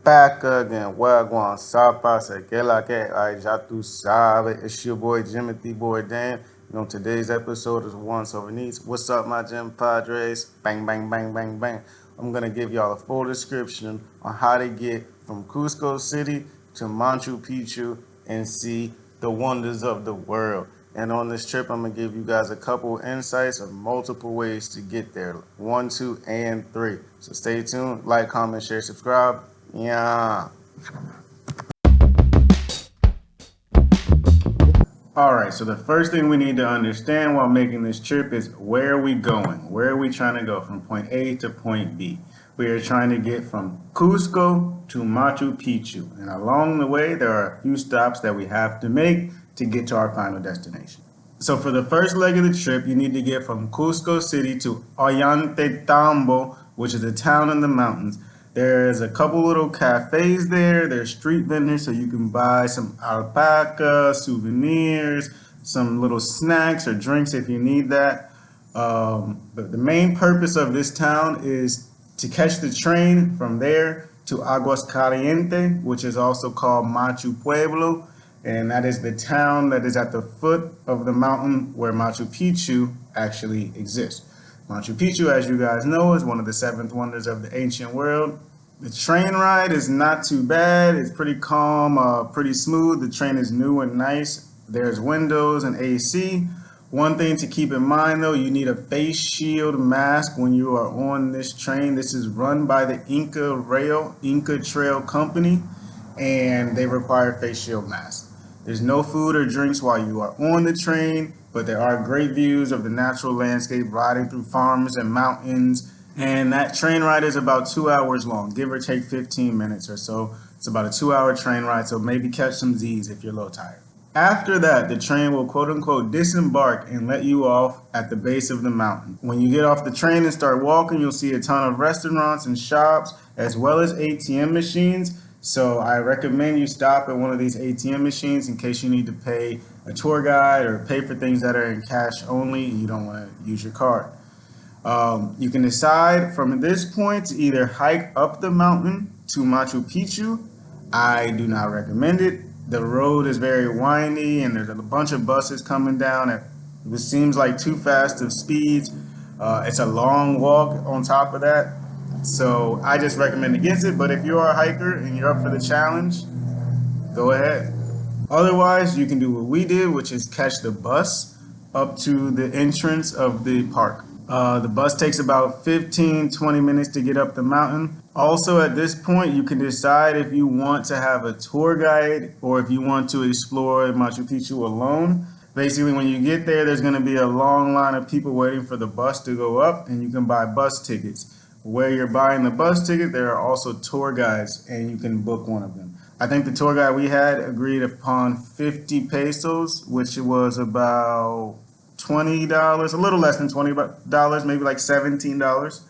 back again. Wagwan, Sapa, que la que, I ya tu sabe. It's your boy Jimothy Boy Dan. And on today's episode is Once Over Needs. What's up, my Gym Padres? Bang, bang, bang, bang, bang. I'm going to give y'all a full description on how to get from Cusco City to Machu Picchu and see the wonders of the world. And on this trip, I'm going to give you guys a couple insights of multiple ways to get there. 1, 2, and 3. So stay tuned. Like, comment, share, subscribe. Yeah. Alright, so the first thing we need to understand while making this trip is where are we going? Where are we trying to go from point A to point B? We are trying to get from Cusco to Machu Picchu. And along the way, there are a few stops that we have to make to get to our final destination. So for the first leg of the trip, you need to get from Cusco City to Ollantaytambo, which is a town in the mountains. There's a couple little cafes there. There's street vendors, so you can buy some alpaca, souvenirs, some little snacks or drinks if you need that. But the main purpose of this town is to catch the train from there to Aguas Caliente, which is also called Machu Pueblo. And that is the town that is at the foot of the mountain where Machu Picchu actually exists. Machu Picchu, as you guys know, is one of the 7 wonders of the ancient world. The train ride is not too bad. It's pretty calm, pretty smooth. The train is new and nice. There's windows and AC. One thing to keep in mind, though, you need a face shield mask when you are on this train. This is run by the Inca Trail Company, and they require face shield masks. There's no food or drinks while you are on the train, but there are great views of the natural landscape riding through farms and mountains. And that train ride is about 2 hours long, give or take 15 minutes or so. It's about a 2-hour train ride, so maybe catch some Z's if you're a little tired. After that, the train will quote unquote disembark and let you off at the base of the mountain. When you get off the train and start walking, you'll see a ton of restaurants and shops, as well as ATM machines. So I recommend you stop at one of these ATM machines in case you need to pay a tour guide or pay for things that are in cash only and you don't want to use your card. You can decide from this point to either hike up the mountain to Machu Picchu. I do not recommend it. The road is very windy and there's a bunch of buses coming down at what seems like too fast of speeds. It's a long walk on top of that. So I just recommend against it, but if you are a hiker and you're up for the challenge, go ahead. Otherwise, you can do what we did, which is catch the bus up to the entrance of the park. The bus takes about 15-20 minutes to get up the mountain. Also, at this point, you can decide if you want to have a tour guide or if you want to explore Machu Picchu alone. Basically, when you get there, there's going to be a long line of people waiting for the bus to go up, and you can buy bus tickets. Where you're buying the bus ticket, there are also tour guides, and you can book one of them. I think the tour guide we had agreed upon 50 pesos, which was about $20, a little less than $20, maybe like $17.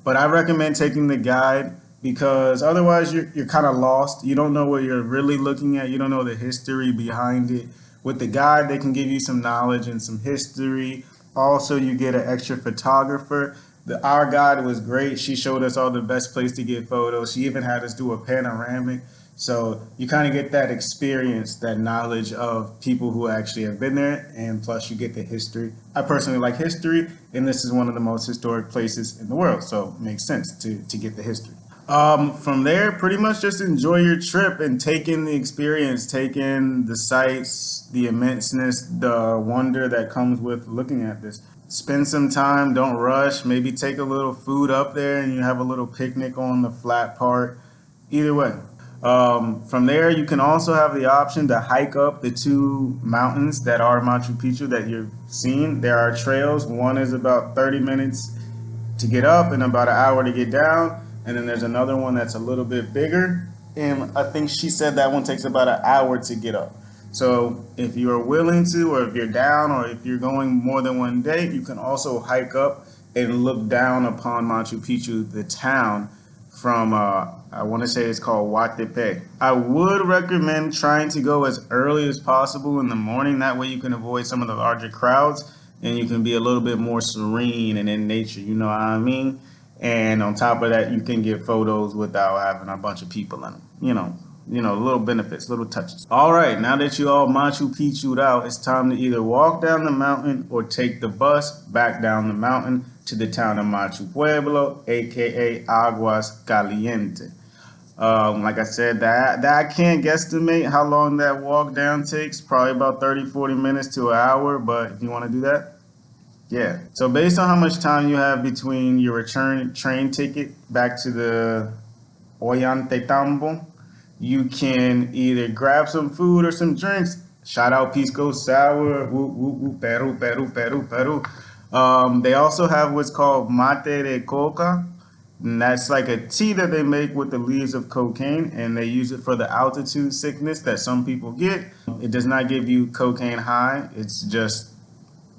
But I recommend taking the guide because otherwise you're kind of lost. You don't know what you're really looking at. You don't know the history behind it. With the guide, they can give you some knowledge and some history. Also, you get an extra photographer. Our guide was great. She showed us all the best place to get photos. She even had us do a panoramic. So you kind of get that experience, that knowledge of people who actually have been there, and plus you get the history. I personally like history, and this is one of the most historic places in the world, so it makes sense to get the history. From there, pretty much just enjoy your trip and take in the experience, take in the sights, the immenseness, the wonder that comes with looking at this. Spend some time, don't rush, maybe take a little food up there and you have a little picnic on the flat part. Either way. From there, you can also have the option to hike up the 2 mountains that are Machu Picchu that you've seen. There are trails. One is about 30 minutes to get up and about an hour to get down. And then there's another one that's a little bit bigger. And I think she said that one takes about an hour to get up. So if you're willing to, or if you're down, or if you're going more than one day, you can also hike up and look down upon Machu Picchu, the town, from, I want to say it's called Huatepe. I would recommend trying to go as early as possible in the morning. That way you can avoid some of the larger crowds and you can be a little bit more serene and in nature, you know what I mean? And on top of that, you can get photos without having a bunch of people in them. Little benefits, little touches. All right, now that you all Machu Picchu'd out, it's time to either walk down the mountain or take the bus back down the mountain to the town of Machu Pueblo, aka Aguas Caliente. Like I said, that I can't guesstimate how long that walk down takes. Probably about 30-40 minutes to an hour. But if you want to do that, yeah. So based on how much time you have between your return train ticket back to the Ollantaytambo, you can either grab some food or some drinks. Shout out Pisco Sour, woo, woo, woo, Peru, Peru, Peru, Peru. They also have what's called mate de coca, and that's like a tea that they make with the leaves of cocaine, and they use it for the altitude sickness that some people get. It does not give you cocaine high. It's just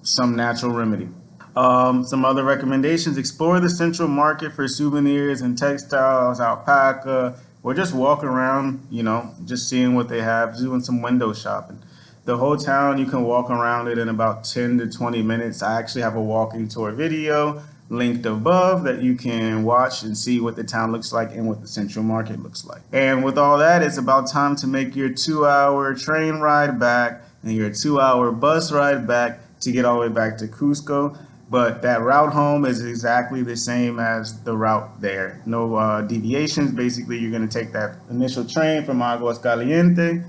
some natural remedy. Some other recommendations: explore the central market for souvenirs and textiles, alpaca, or just walk around, just seeing what they have, doing some window shopping. The whole town, you can walk around it in about 10 to 20 minutes. I actually have a walking tour video linked above that you can watch and see what the town looks like and what the central market looks like. And with all that, it's about time to make your 2-hour train ride back and your 2-hour bus ride back to get all the way back to Cusco. But that route home is exactly the same as the route there. No deviations. Basically, you're going to take that initial train from Aguas Caliente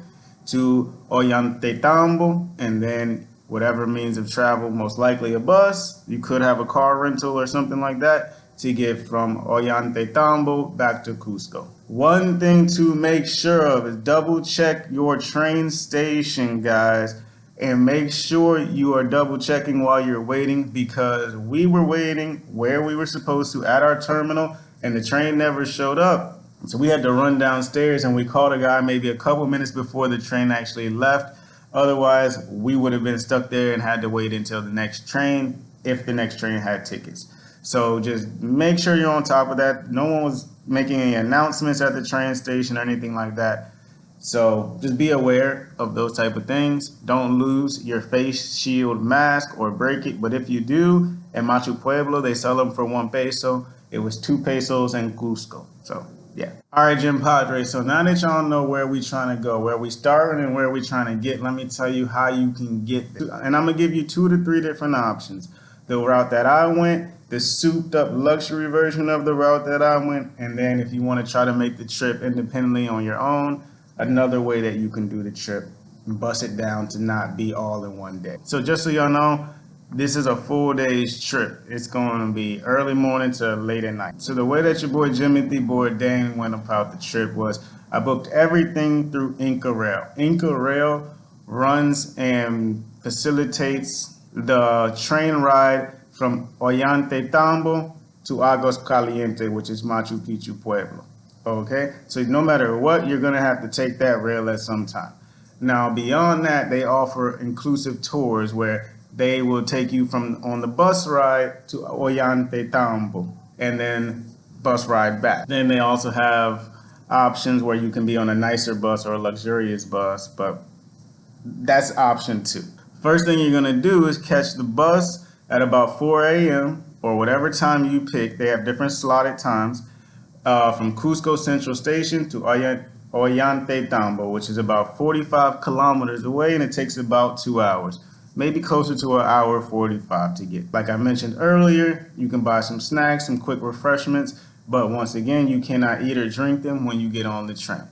to Ollantaytambo, and then whatever means of travel, most likely a bus. You could have a car rental or something like that to get from Ollantaytambo back to Cusco. One thing to make sure of is double check your train station, guys. And make sure you are double checking while you're waiting, because we were waiting where we were supposed to at our terminal and the train never showed up. So we had to run downstairs and we called a guy maybe a couple minutes before the train actually left. Otherwise, we would have been stuck there and had to wait until the next train if the next train had tickets. So just make sure you're on top of that. No one was making any announcements at the train station or anything like that. So just be aware of those type of things. Don't lose your face shield mask or break it. But if you do, in Machu Pueblo, they sell them for 1 peso. It was 2 pesos in Cusco. So yeah. All right, Jim Padre. So now that y'all know where we trying to go, where we starting and where we trying to get, let me tell you how you can get there. And I'm going to give you 2 to 3 different options. The route that I went, the souped up luxury version of the route that I went, and then if you want to try to make the trip independently on your own, another way that you can do the trip and bust it down to not be all in one day. So just so y'all know, this is a full day's trip. It's going to be early morning to late at night. So the way that your boy Jimothy Bourdain went about the trip was I booked everything through INCARAIL. INCARAIL runs and facilitates the train ride from Ollantaytambo to Aguas Caliente, which is Machu Picchu, Pueblo. Okay, so no matter what, you're going to have to take that rail at some time. Now, beyond that, they offer inclusive tours where they will take you from on the bus ride to Ollantaytambo and then bus ride back. Then they also have options where you can be on a nicer bus or a luxurious bus, but that's option 2. First thing you're going to do is catch the bus at about 4 a.m. or whatever time you pick. They have different slotted times. From Cusco Central Station to Ollantaytambo, which is about 45 kilometers away, and it takes about 2 hours, maybe closer to 1 hour 45 to get. Like I mentioned earlier, you can buy some snacks, some quick refreshments, but once again, you cannot eat or drink them when you get on the train.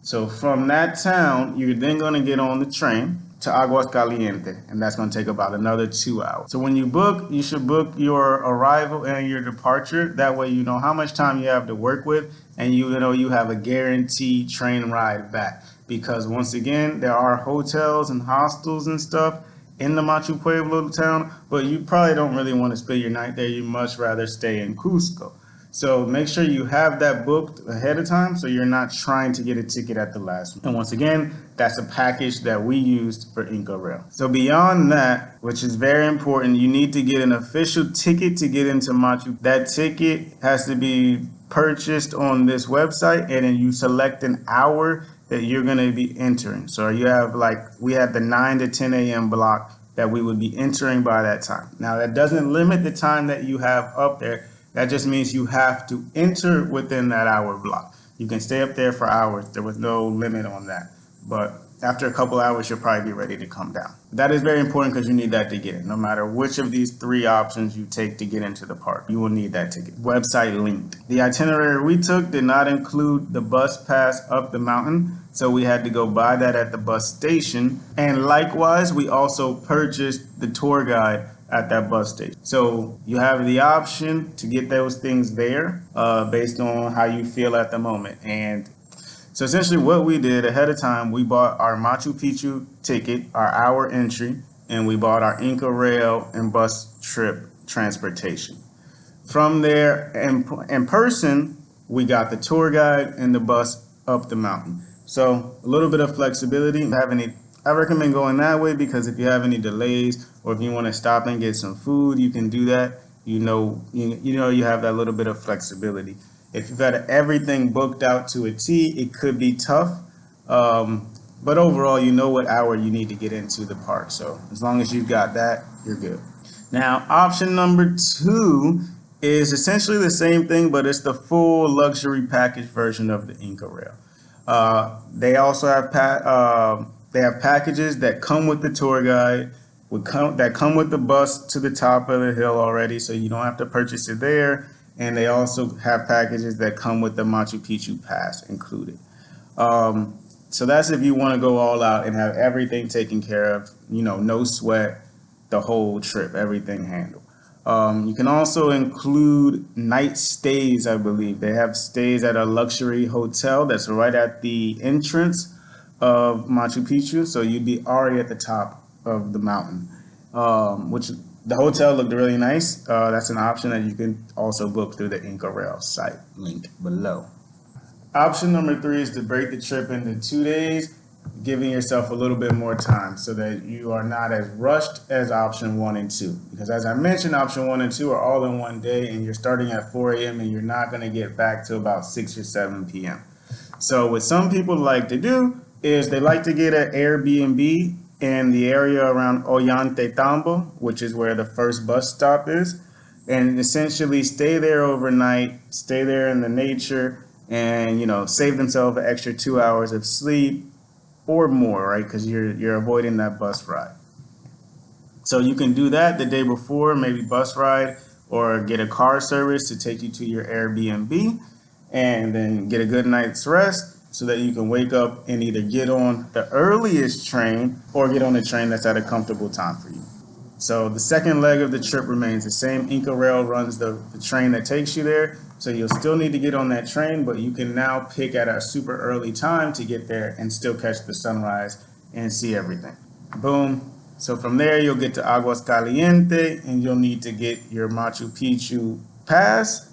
So from that town, you're then going to get on the train to Aguas Caliente, and that's going to take about another 2 hours. So when you book, you should book your arrival and your departure. That way you know how much time you have to work with, and you know you have a guaranteed train ride back. Because once again, there are hotels and hostels and stuff in the Machu Pueblo town, but you probably don't really want to spend your night there. You'd much rather stay in Cusco. So make sure you have that booked ahead of time so you're not trying to get a ticket at the last minute. And once again, that's a package that we used for INCARAIL. So beyond that, which is very important, you need to get an official ticket to get into Machu. That ticket has to be purchased on this website, and then you select an hour that you're going to be entering. So you have we had the 9 to 10 a.m. block that we would be entering by that time. Now that doesn't limit the time that you have up there. That just means you have to enter within that hour block. You can stay up there for hours. There was no limit on that. But after a couple hours, you'll probably be ready to come down. That is very important because you need that to get in. No matter which of these three options you take to get into the park, you will need that ticket. Website linked. The itinerary we took did not include the bus pass up the mountain, so we had to go buy that at the bus station. And likewise, we also purchased the tour guide at that bus station. So you have the option to get those things there based on how you feel at the moment. And so essentially what we did ahead of time, we bought our Machu Picchu ticket, our hour entry, and we bought our INCARAIL and bus trip transportation. From there, in person, we got the tour guide and the bus up the mountain. So a little bit of flexibility. I recommend going that way because if you have any delays or if you want to stop and get some food, you can do that. You have that little bit of flexibility. If you've got everything booked out to a T, it could be tough. But overall, you know what hour you need to get into the park. So as long as you've got that, you're good. Now, option number 2 is essentially the same thing, but it's the full luxury package version of the INCARAIL. They also have packages that come with the tour guide, that come with the bus to the top of the hill already, so you don't have to purchase it there. And they also have packages that come with the Machu Picchu pass included. So that's if you want to go all out and have everything taken care of, no sweat, the whole trip, everything handled. You can also include night stays, I believe. They have stays at a luxury hotel that's right at the entrance of Machu Picchu, so you'd be already at the top of the mountain, which the hotel looked really nice. That's an option that you can also book through the INCARAIL site, link below. Option number 3 is to break the trip into 2 days, giving yourself a little bit more time so that you are not as rushed as option 1 and 2. Because as I mentioned, option 1 and 2 are all in one day, and you're starting at 4 a.m. and you're not going to get back to about 6 or 7 p.m. So what some people like to do is they like to get an Airbnb in the area around Ollantaytambo, which is where the first bus stop is, and essentially stay there overnight, stay there in the nature, and save themselves an extra 2 hours of sleep or more, right? Because you're avoiding that bus ride. So you can do that the day before, maybe bus ride, or get a car service to take you to your Airbnb, and then get a good night's rest, so that you can wake up and either get on the earliest train or get on a train that's at a comfortable time for you. So the second leg of the trip remains the same. INCARAIL runs the train that takes you there. So you'll still need to get on that train, but you can now pick at a super early time to get there and still catch the sunrise and see everything. Boom. So from there, you'll get to Aguas Caliente, and you'll need to get your Machu Picchu pass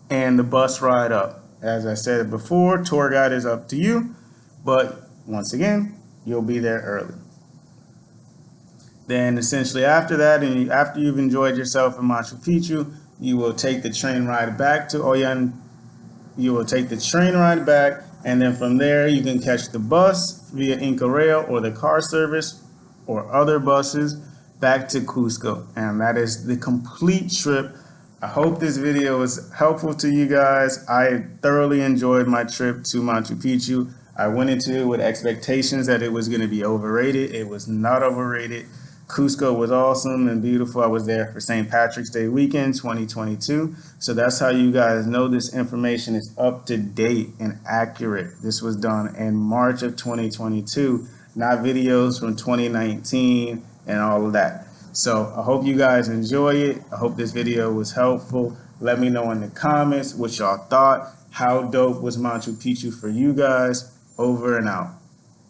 and the bus ride up. As I said before, tour guide is up to you, but once again, you'll be there early. Then essentially after that, and after you've enjoyed yourself in Machu Picchu, you will take the train ride back to Ollantaytambo. You will take the train ride back, and then from there you can catch the bus via INCARAIL or the car service or other buses back to Cusco, and that is the complete trip. I hope this video was helpful to you guys. I thoroughly enjoyed my trip to Machu Picchu. I went into it with expectations that it was going to be overrated. It was not overrated. Cusco was awesome and beautiful. I was there for St. Patrick's Day weekend 2022. So that's how you guys know this information is up to date and accurate. This was done in March of 2022, not videos from 2019 and all of that. So I hope you guys enjoy it. I hope this video was helpful. Let me know in the comments what y'all thought. How dope was Machu Picchu for you guys? Over and out.